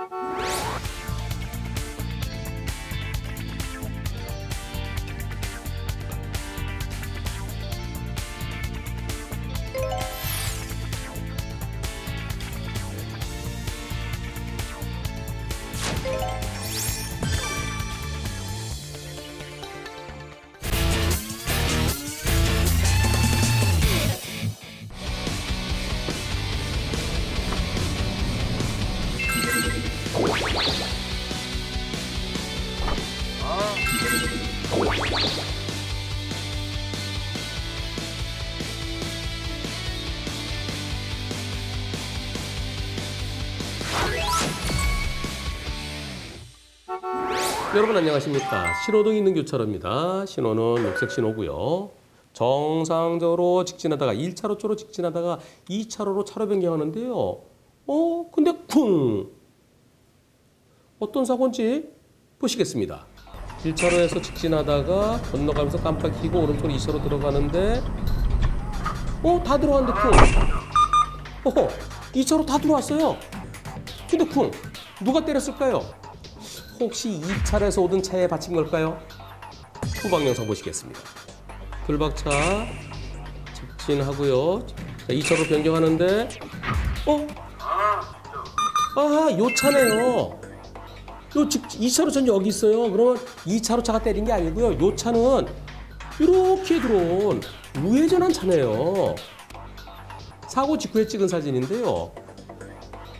여러분 안녕하십니까. 신호등 있는 교차로입니다. 신호는 녹색 신호고요. 정상적으로 직진하다가 1차로 쪽으로 직진하다가 2차로로 차로 변경하는데요. 근데 쿵! 어떤 사고인지 보시겠습니다. 1차로에서 직진하다가 건너가면서 깜빡 켜고 오른쪽으로 2차로 들어가는데 다 들어왔는데 쿵! 2차로 다 들어왔어요. 근데 쿵! 누가 때렸을까요? 혹시 2차로에서 오던 차에 받친 걸까요? 후방 영상 보시겠습니다. 불박차 직진하고요. 자, 2차로 변경하는데 요 차네요. 요 2차로 전 여기 있어요. 그러면 2차로 차가 때린 게 아니고요. 요 차는 이렇게 들어온 우회전한 차네요. 사고 직후에 찍은 사진인데요.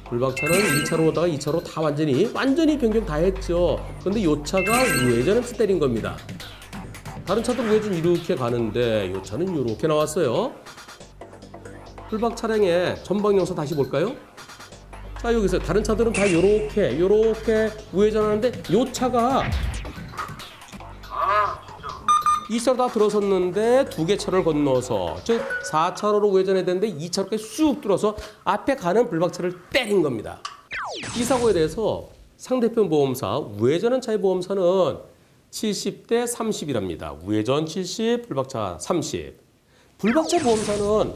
불박차는 1차로 오다가 2차로 다 완전히 변경 다 했죠. 그런데 요 차가 우회전해서 때린 겁니다. 다른 차도 우회전 이렇게 가는데 요 차는 이렇게 나왔어요. 불박 차량의 전방 영상 다시 볼까요? 자, 여기서 다른 차들은 다 요렇게 우회전하는데 요 차가 2차로 다 들어섰는데 두 개 차를 건너서 즉 4차로로 우회전해야 되는데 2차로까지 쑥 들어서 앞에 가는 불박차를 때린 겁니다. 이 사고에 대해서 상대편 보험사 우회전한 차의 보험사는 70대 30이랍니다. 우회전 70, 불박차 30. 불박차 보험사는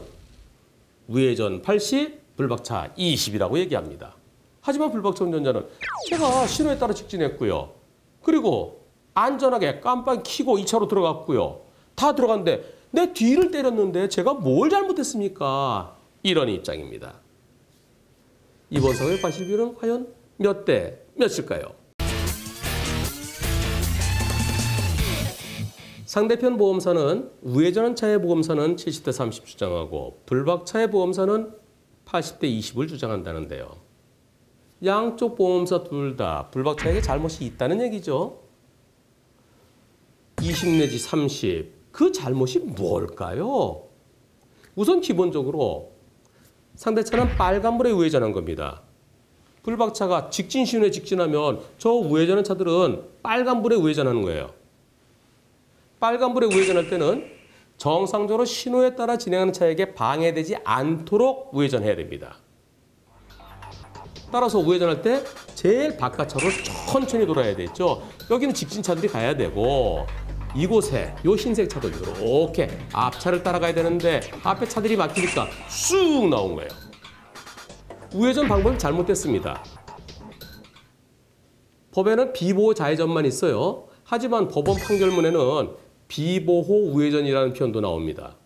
우회전 80, 불박차 20이라고 얘기합니다. 하지만 불박차 운전자는 제가 신호에 따라 직진했고요. 그리고 안전하게 깜빡 켜고 2차로 들어갔고요. 다 들어갔는데 내 뒤를 때렸는데 제가 뭘 잘못했습니까? 이런 입장입니다. 이번 사고의 과실 비율은 과연 몇 대 몇일까요? 상대편 보험사는 우회전한 차의 보험사는 70대 30 주장하고 불박차의 보험사는 80대 20을 주장한다는데요. 양쪽 보험사 둘 다 불박차에게 잘못이 있다는 얘기죠. 20 내지 30. 그 잘못이 뭘까요? 우선 기본적으로 상대차는 빨간불에 우회전한 겁니다. 불박차가 직진 신호에 직진하면 저 우회전한 차들은 빨간불에 우회전하는 거예요. 빨간불에 우회전할 때는 정상적으로 신호에 따라 진행하는 차에게 방해되지 않도록 우회전해야 됩니다. 따라서 우회전할 때 제일 바깥차로 천천히 돌아야 되죠. 여기는 직진차들이 가야 되고 이곳에 요 흰색 차도 이렇게 앞차를 따라가야 되는데 앞에 차들이 막히니까 쑥 나온 거예요. 우회전 방법이 잘못됐습니다. 법에는 비보호 좌회전만 있어요. 하지만 법원 판결문에는 비보호 우회전이라는 표현도 나옵니다.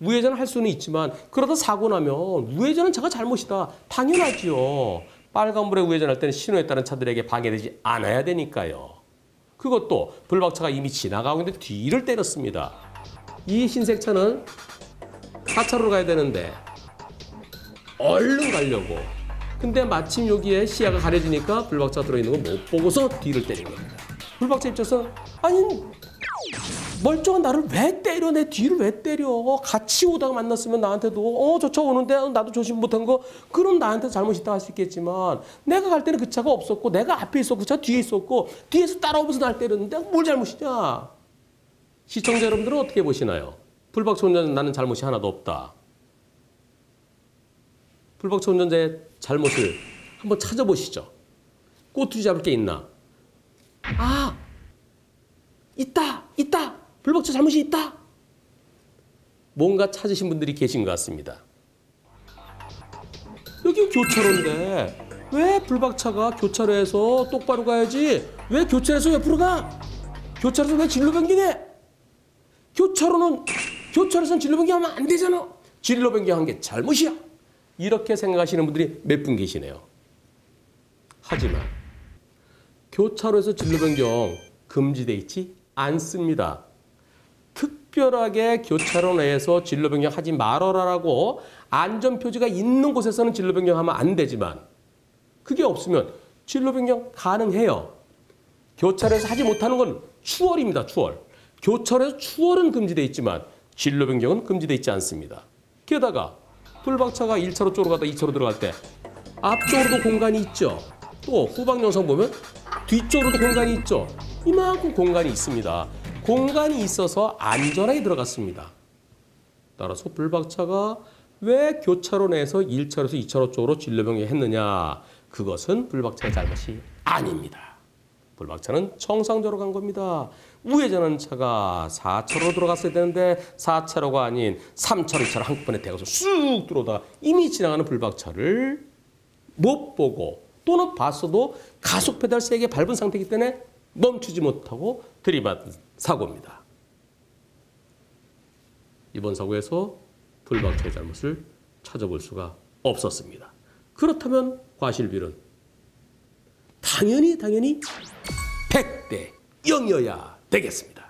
우회전을 할 수는 있지만 그러다 사고 나면 우회전은 제가 잘못이다. 당연하지요. 빨간불에 우회전할 때는 신호에 따른 차들에게 방해되지 않아야 되니까요. 그것도 불박차가 이미 지나가고 있는데 뒤를 때렸습니다. 이 흰색 차는 4차로로 가야 되는데 얼른 가려고. 근데 마침 여기에 시야가 가려지니까 불박차 들어있는 거 못 보고서 뒤를 때린 겁니다. 불박차 입장에서 아니 멀쩡한 나를 왜 때려? 내 뒤를 왜 때려? 같이 오다가 만났으면 나한테도 저 차 오는데 나도 조심 못한 거 그럼 나한테 잘못 있다 할 수 있겠지만 내가 갈 때는 그 차가 없었고 내가 앞에 있었고 그 차 뒤에 있었고 뒤에서 따라오면서 날 때렸는데 뭘 잘못이냐? 시청자 여러분들은 어떻게 보시나요? 불박차 운전자 나는 잘못이 하나도 없다. 불박차 운전자의 잘못을 한번 찾아보시죠. 꼬투리 잡을 게 있나? 있다. 불박차 잘못이 있다. 뭔가 찾으신 분들이 계신 것 같습니다. 여기 교차로인데 왜 불박차가 교차로에서 똑바로 가야지 왜 교차로에서 옆으로 가? 교차로에서 왜 진로 변경해? 교차로에서는 진로 변경하면 안 되잖아. 진로 변경한 게 잘못이야. 이렇게 생각하시는 분들이 몇 분 계시네요. 하지만 교차로에서 진로 변경 금지되어 있지 않습니다. 특별하게 교차로 내에서 진로 변경하지 말아라라고 안전표지가 있는 곳에서는 진로 변경하면 안 되지만 그게 없으면 진로 변경 가능해요. 교차로에서 하지 못하는 건 추월입니다. 추월. 교차로에서 추월은 금지되어 있지만 진로 변경은 금지되어 있지 않습니다. 게다가 불박차가 1차로 쪽으로 가다 2차로 들어갈 때 앞쪽으로도 공간이 있죠. 또 후방 영상 보면 뒤쪽으로도 공간이 있죠. 이만큼 공간이 있습니다. 공간이 있어서 안전하게 들어갔습니다. 따라서 불박차가 왜 교차로 내에서 1차로에서 2차로 쪽으로 진로 변경했느냐? 그것은 불박차의 잘못이 아닙니다. 불박차는 정상적으로 간 겁니다. 우회전하는 차가 4차로로 들어갔어야 되는데 4차로가 아닌 3차로, 2차로 한꺼번에 대가서 쑥 들어오다가 이미 지나가는 불박차를 못 보고 또는 봤어도 가속 페달 세게 밟은 상태이기 때문에 멈추지 못하고 들이받은 사고입니다. 이번 사고에서 불박차의 잘못을 찾아볼 수가 없었습니다. 그렇다면 과실비율은 당연히 100대 0이어야 되겠습니다.